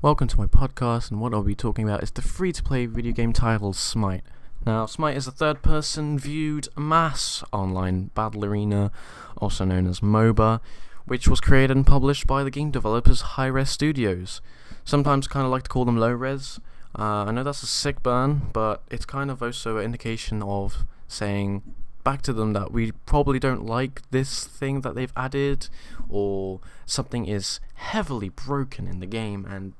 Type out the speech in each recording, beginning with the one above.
Welcome to my podcast, and what I'll be talking about is the free-to-play video game title Smite. Now, Smite is a third-person viewed mass online battle arena, also known as MOBA, which was created and published by the game developers Hi-Res Studios. Sometimes kind of like to call them low-res. I know that's a sick burn, but it's kind of also an indication of saying back to them that we probably don't like this thing that they've added, or something is heavily broken in the game, and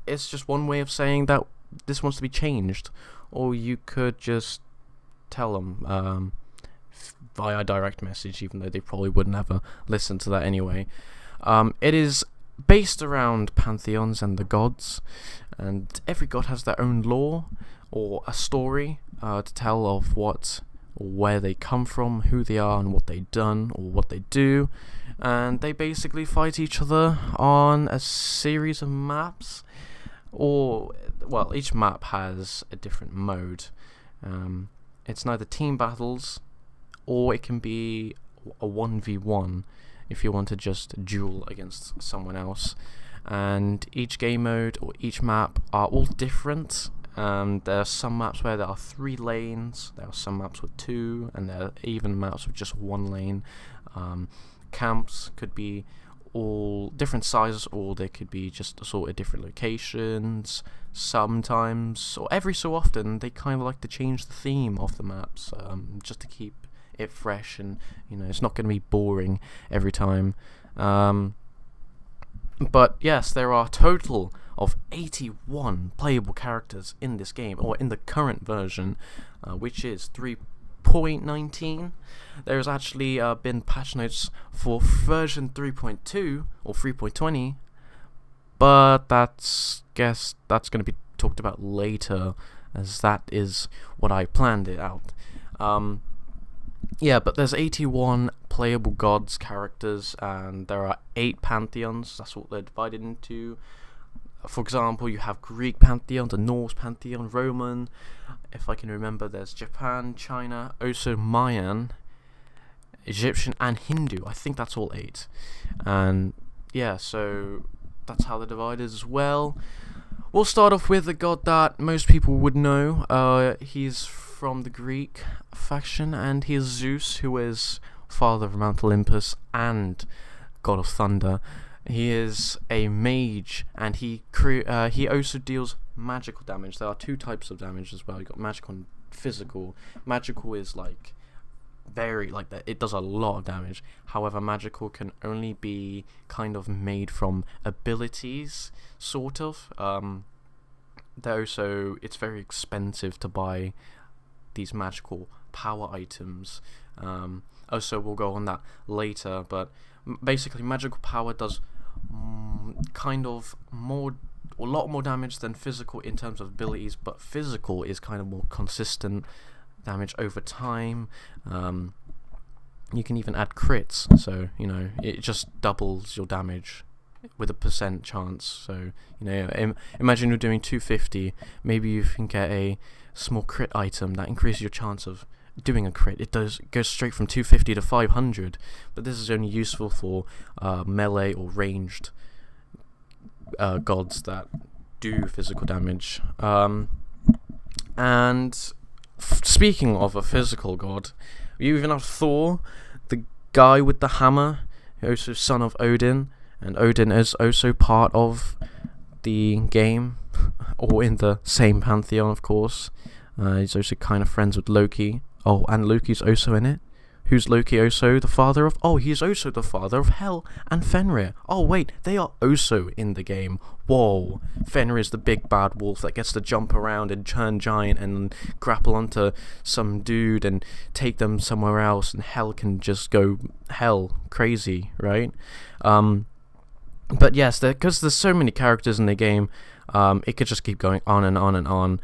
it's just one way of saying that this wants to be changed. Or you could just tell them via direct message, even though they probably would never listen to that anyway. It is based around pantheons and the gods, and every god has their own lore or a story to tell of what or where they come from, who they are, and what they've done or what they do. And they basically fight each other on a series of maps, each map has a different mode. It's neither team battles, or it can be a 1v1 if you want to just duel against someone else. And each game mode or each map are all different. There are some maps where there are 3 lanes, there are some maps with 2, and there are even maps with just 1 lane. Camps could be all different sizes, or they could be just sort of different locations. Sometimes, or every so often, they kind of like to change the theme of the maps, just to keep it fresh, and it's not going to be boring every time. But yes, there are a total of 81 playable characters in this game, or in the current version, which is 3.19. There's actually been patch notes for version 3.2 or 3.20, but that's going to be talked about later, as that is what I planned it out. But there's 81 playable gods characters, and there are 8 pantheons. That's what they're divided into. For example, you have Greek pantheon, the Norse pantheon, Roman. If I can remember, there's Japan, China, also Mayan, Egyptian, and Hindu. I think that's all 8. And so that's how they're divided as well. We'll start off with the god that most people would know. He's from the Greek faction, and he is Zeus, who is father of Mount Olympus and god of thunder. He is a mage, and he also deals magical damage. There are 2 types of damage as well. You got magical and physical. Magical is it does a lot of damage. However, magical can only be kind of made from abilities, sort of. It's very expensive to buy these magical power items. We'll go on that later, but basically magical power does a lot more damage than physical in terms of abilities, but physical is kind of more consistent damage over time. You can even add crits, so it just doubles your damage with a % chance. So imagine you're doing 250, maybe you can get a small crit item that increases your chance of doing a crit. It goes straight from 250 to 500, but this is only useful for melee or ranged gods that do physical damage. Speaking of a physical god, you even have Thor, the guy with the hammer, also son of Odin, and Odin is also part of the game, or in the same pantheon, of course. He's also kind of friends with Loki. Oh, and Loki's also in it. Who's Loki also the father of? Oh, he is also the father of Hel and Fenrir. Oh wait, they are also in the game. Whoa. Fenrir is the big bad wolf that gets to jump around and turn giant and grapple onto some dude and take them somewhere else, and Hel can just go hell crazy, right? But yes, because there's so many characters in the game, it could just keep going on and on and on.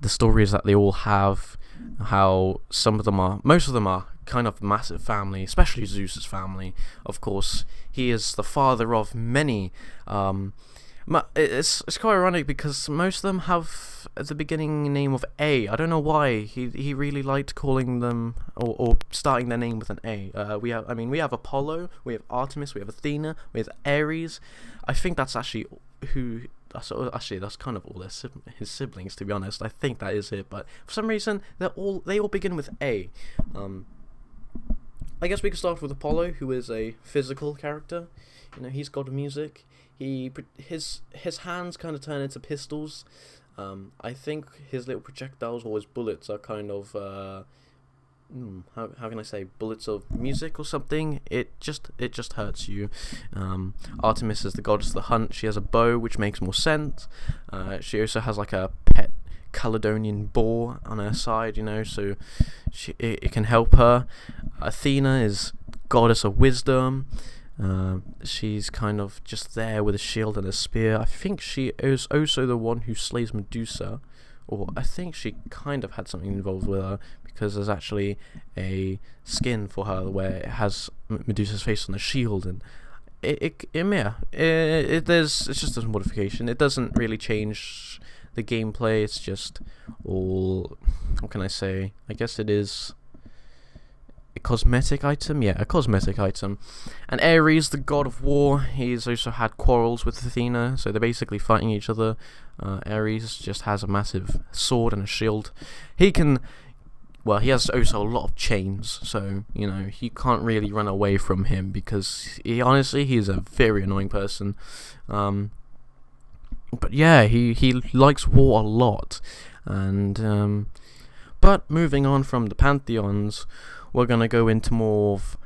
The stories that they all have, how most of them are kind of massive family, especially Zeus's family. Of course, he is the father of many It's quite ironic because most of them have at the beginning name of A. I don't know why he really liked calling them or starting their name with an A. We have Apollo, we have Artemis, we have Athena, we have Ares. I think that's actually that's kind of all his siblings, to be honest. I think that is it, but for some reason they all begin with A. I guess we could start with Apollo, who is a physical character. He's god of music. His hands kind of turn into pistols. I think his little projectiles or his bullets are kind of how can I say, bullets of music or something. It just hurts you. Artemis is the goddess of the hunt. She has a bow, which makes more sense. She also has like a pet Caledonian boar on her side, so it can help her. Athena is goddess of wisdom. She's kind of just there with a shield and a spear. I think she is also the one who slays Medusa, or I think she kind of had something involved with her, because there's actually a skin for her where it has Medusa's face on the shield, and it's just a modification. It doesn't really change the gameplay. It's just all, what can I say? I guess it is a cosmetic item. Yeah, a cosmetic item. And Ares, the god of war, he's also had quarrels with Athena, so they're basically fighting each other. Ares just has a massive sword and a shield. He has also a lot of chains, so, you can't really run away from him, because he's a very annoying person. But yeah, he likes war a lot. And but moving on from the pantheons, we're gonna go into more of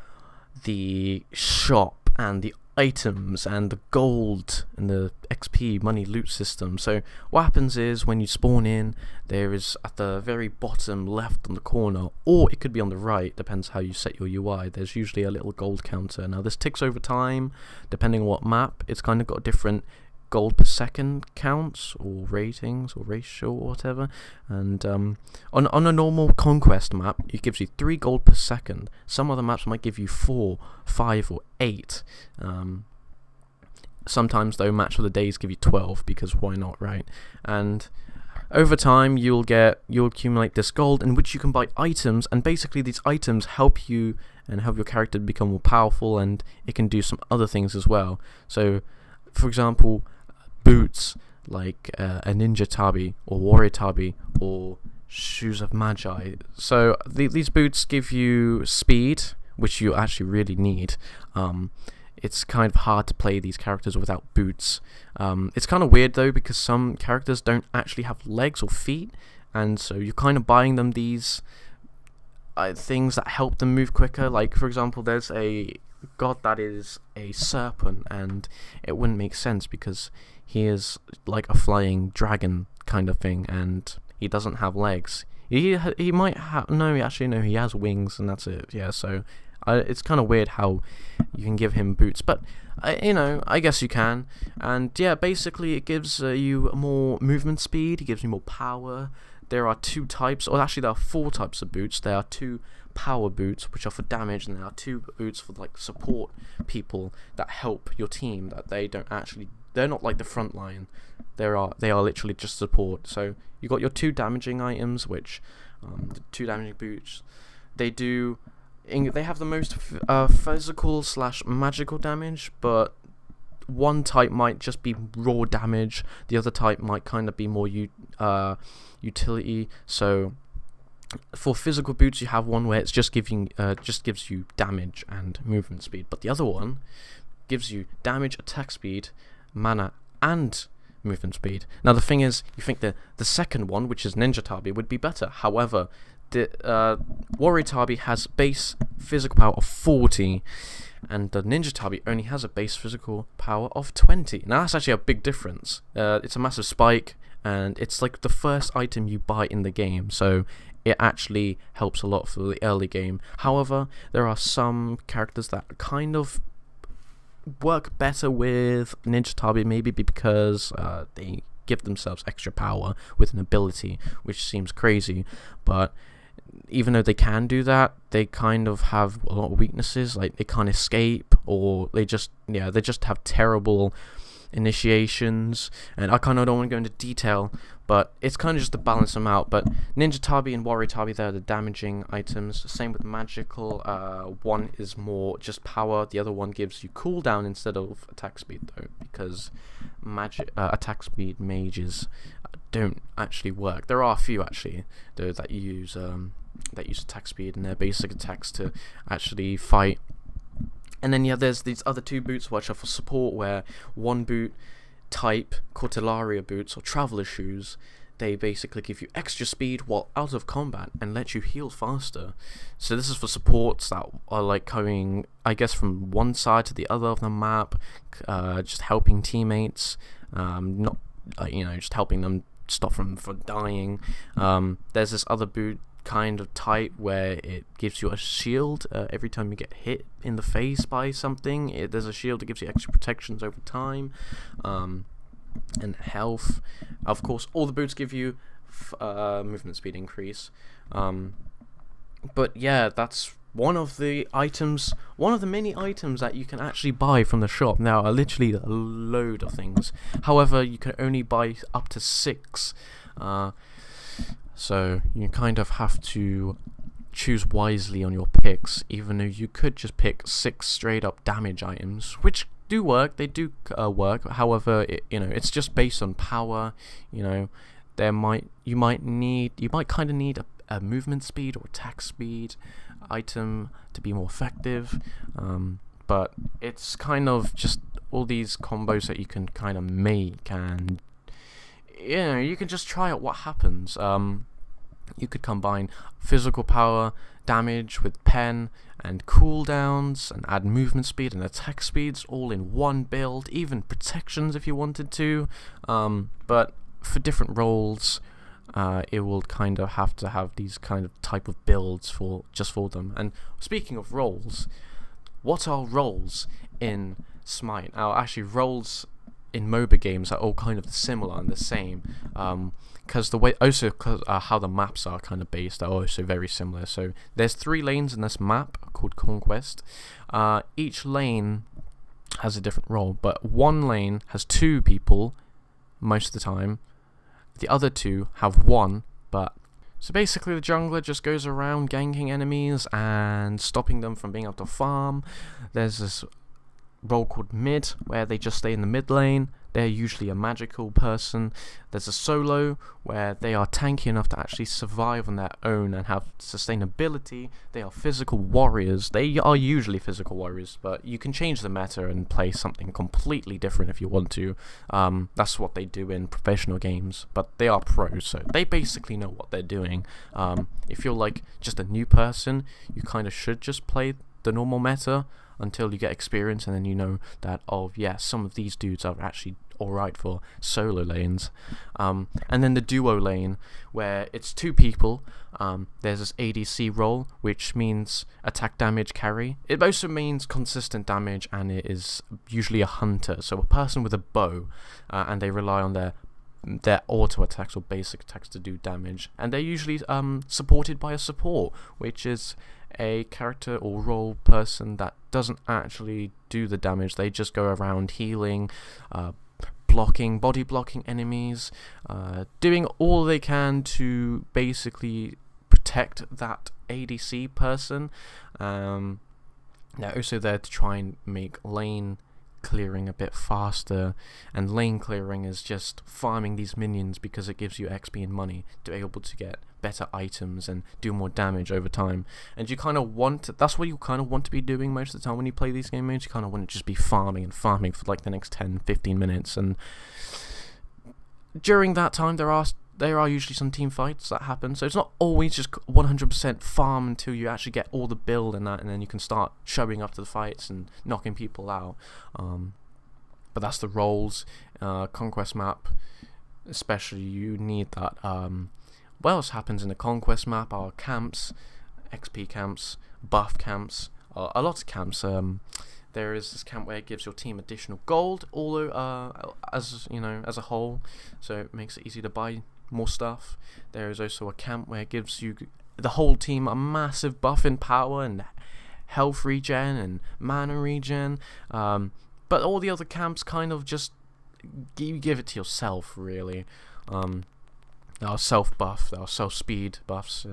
the shop and the items and the gold and the XP money loot system. So what happens is, when you spawn in, there is at the very bottom left on the corner, or it could be on the right, depends how you set your UI, there's usually a little gold counter. Now this ticks over time depending on what map. It's kind of got different gold per second counts or ratings or ratio or whatever, and on a normal conquest map it gives you 3 gold per second. Some other maps might give you 4, 5 or 8. Sometimes though Match of the Days give you 12, because why not, right? And over time you'll accumulate this gold, in which you can buy items, and basically these items help you and help your character become more powerful, and it can do some other things as well. So for example, boots like a ninja tabi or warrior tabi or shoes of magi. So these boots give you speed, which you actually really need. It's kind of hard to play these characters without boots. It's kind of weird though, because some characters don't actually have legs or feet, and so you're kind of buying them these things that help them move quicker. Like for example, there's a god that is a serpent, and it wouldn't make sense because he is like a flying dragon kind of thing, and he doesn't have legs. He might have, no, he has wings, and that's it. Yeah, so it's kind of weird how you can give him boots, but I guess you can. And yeah, basically it gives you more movement speed, it gives you more power. There are 2 types, or actually there are 4 types of boots. There are 2 power boots, which are for damage, and there are 2 boots for like support people that help your team, that they're not like the front line. They are literally just support. So you got your 2 damaging items, which the 2 damaging boots, they have the most physical / magical damage, but one type might just be raw damage, the other type might kind of be more utility. So for physical boots, you have one where it's just gives you damage and movement speed, but the other one gives you damage, attack speed, mana, and movement speed. Now the thing is, you think the second one, which is Ninja Tabi, would be better. However, the Warrior Tabi has base physical power of 40, and the Ninja Tabi only has a base physical power of 20. Now that's actually a big difference. It's a massive spike, and it's like the first item you buy in the game, so it actually helps a lot for the early game. However, there are some characters that kind of work better with Ninja Tabi, maybe because they give themselves extra power with an ability, which seems crazy, but even though they can do that, they kind of have a lot of weaknesses, like they can't escape, or they just have terrible initiations, and I kind of don't want to go into detail, but it's kind of just to balance them out. But Ninja Tabi and Warrior Tabi, they're the damaging items. Same with magical. One is more just power. The other one gives you cooldown instead of attack speed, though, because attack speed mages don't actually work. There are a few actually though that use attack speed and their basic attacks to actually fight. And then there's these other two boots which are for support, where one boot type, Cortellaria boots or Traveler shoes, they basically give you extra speed while out of combat and let you heal faster. So this is for supports that are like going, I guess, from one side to the other of the map, just helping teammates, not just helping them stop from dying. There's this other boot kind of type where it gives you a shield every time you get hit in the face by something. There's a shield that gives you extra protections over time, and health. Of course, all the boots give you movement speed increase. But yeah, that's one of the many items that you can actually buy from the shop. Now, literally a load of things. However, you can only buy up to 6. So you kind of have to choose wisely on your picks, even though you could just pick 6 straight up damage items, which do work. They do work. However, it's just based on power. You might kind of need a movement speed or attack speed item to be more effective. But it's kind of just all these combos that you can kind of make, and you can just try out what happens. You could combine physical power, damage with pen, and cooldowns, and add movement speed and attack speeds all in one build, even protections if you wanted to. But for different roles, it will kind of have to have these kind of type of builds for them. And speaking of roles, what are roles in Smite? Now, actually, roles in MOBA games are all kind of similar and the same, because how the maps are kind of based are also very similar. So there's 3 lanes in this map called Conquest. Each lane has a different role, but one lane has 2 people most of the time. The other 2 have 1, but so basically the jungler just goes around ganking enemies and stopping them from being able to farm. There's this role called mid, where they just stay in the mid lane. They're usually a magical person. There's a solo, where they are tanky enough to actually survive on their own and have sustainability. They are physical warriors. They are usually physical warriors, but you can change the meta and play something completely different if you want to. That's what they do in professional games, but they are pros, so they basically know what they're doing. If you're like just a new person, you kind of should just play the normal meta until you get experience, and then you know that, some of these dudes are actually alright for solo lanes. And then the duo lane, where it's 2 people. There's this ADC role, which means attack damage carry. It also means consistent damage, and it is usually a hunter, so a person with a bow, and they rely on their auto attacks or basic attacks to do damage, and they're usually supported by a support, which is a character or role person that doesn't actually do the damage. They just go around healing, body blocking enemies, doing all they can to basically protect that ADC person. They're also there to try and make lane clearing a bit faster, and lane clearing is just farming these minions because it gives you XP and money to be able to get better items and do more damage over time. And that's what you kind of want to be doing most of the time when you play these game modes. You kind of want to just be farming for like the next 10-15 minutes, and during that time there are usually some team fights that happen, so it's not always just 100% farm until you actually get all the build and that, and then you can start showing up to the fights and knocking people out. But that's the roles. Conquest map especially, you need that. What else happens in the Conquest map are camps, XP camps, buff camps, a lot of camps. There is this camp where it gives your team additional gold, although as a whole, so it makes it easy to buy more stuff. There is also a camp where it gives you the whole team a massive buff in power and health regen and mana regen. But all the other camps kind of just you give it to yourself, really. There are self-buff, there are self-speed buffs.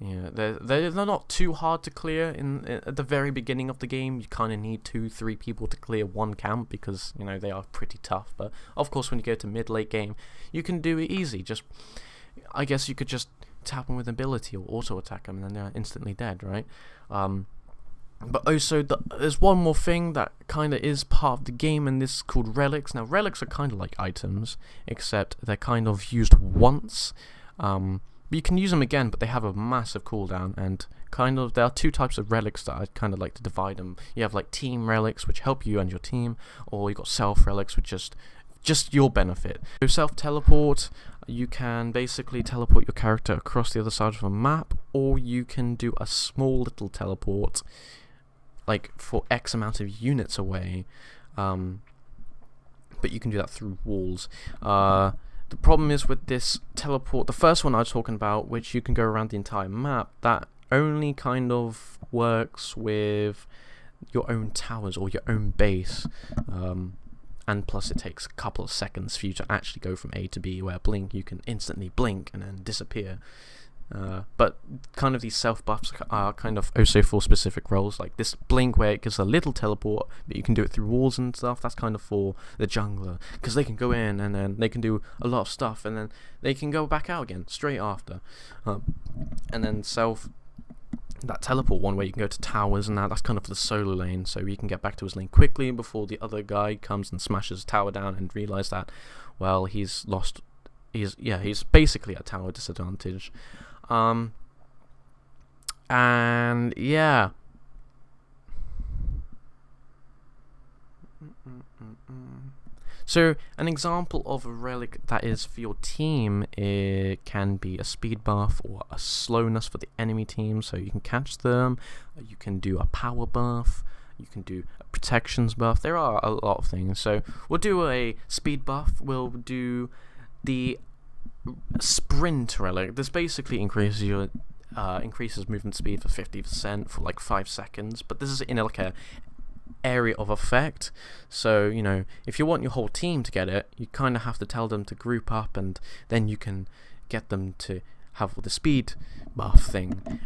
They're not too hard to clear at the very beginning of the game. You kind of need 2-3 people to clear one camp because they are pretty tough. But of course, when you go to mid-late game, you can do it easy. I guess you could just tap them with ability or auto attack them, and then they're instantly dead, right? But also, there's one more thing that kind of is part of the game, and this is called relics. Now, relics are kind of like items, except they're kind of used once. You can use them again, but they have a massive cooldown, and there are two types of relics that I kind of like to divide them. You have like team relics, which help you and your team, or you got self relics, which just your benefit. So self teleport, you can basically teleport your character across the other side of a map, or you can do a small little teleport, like for X amount of units away, but you can do that through walls. The problem is with this teleport, the first one I was talking about, which you can go around the entire map, that only kind of works with your own towers or your own base, and plus it takes a couple of seconds for you to actually go from A to B, where blink, you can instantly blink and then disappear. But kind of these self buffs are kind of also for specific roles, like this blink where it gives a little teleport, but you can do it through walls and stuff. That's kind of for the jungler, because they can go in and then they can do a lot of stuff, and then they can go back out again straight after. And then that teleport one where you can go to towers and that's kind of the solo lane, so you can get back to his lane quickly before the other guy comes and smashes a tower down and realize that, well, he's lost. He's basically at tower disadvantage. And yeah. So an example of a relic that is for your team, it can be a speed buff or a slowness for the enemy team, so you can catch them. You can do a power buff. You can do a protections buff. There are a lot of things. So we'll do a speed buff. We'll do the sprint relic. This basically increases movement speed for 50% for like 5 seconds, but this is in like a area of effect. So if you want your whole team to get it, you kind of have to tell them to group up, and then you can get them to have the speed buff thing.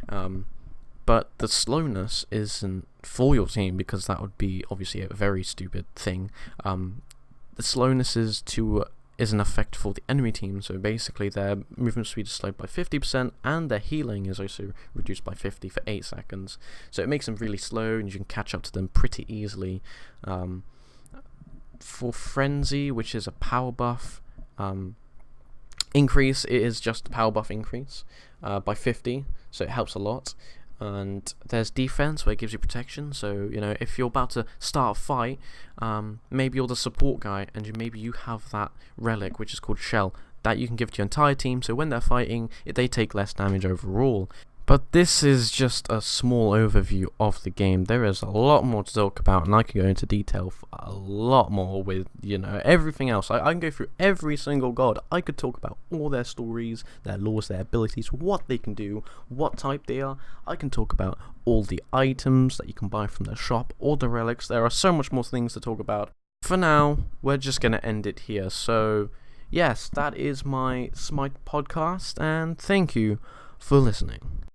But the slowness isn't for your team, because that would be obviously a very stupid thing. The slowness is an effect for the enemy team, so basically their movement speed is slowed by 50%, and their healing is also reduced by 50 for 8 seconds. So it makes them really slow, and you can catch up to them pretty easily. For Frenzy, which is a power buff increase, it is just a power buff increase by 50, so it helps a lot. And there's defense, where it gives you protection. So if you're about to start a fight, maybe you're the support guy, and maybe you have that relic which is called Shell, that you can give to your entire team, so when they're fighting, they take less damage overall. But this is just a small overview of the game. There is a lot more to talk about, and I can go into detail for a lot more with, everything else. I can go through every single god. I could talk about all their stories, their laws, their abilities, what they can do, what type they are. I can talk about all the items that you can buy from the shop, all the relics. There are so much more things to talk about. For now, we're just going to end it here. So, yes, that is my Smite podcast, and thank you for listening.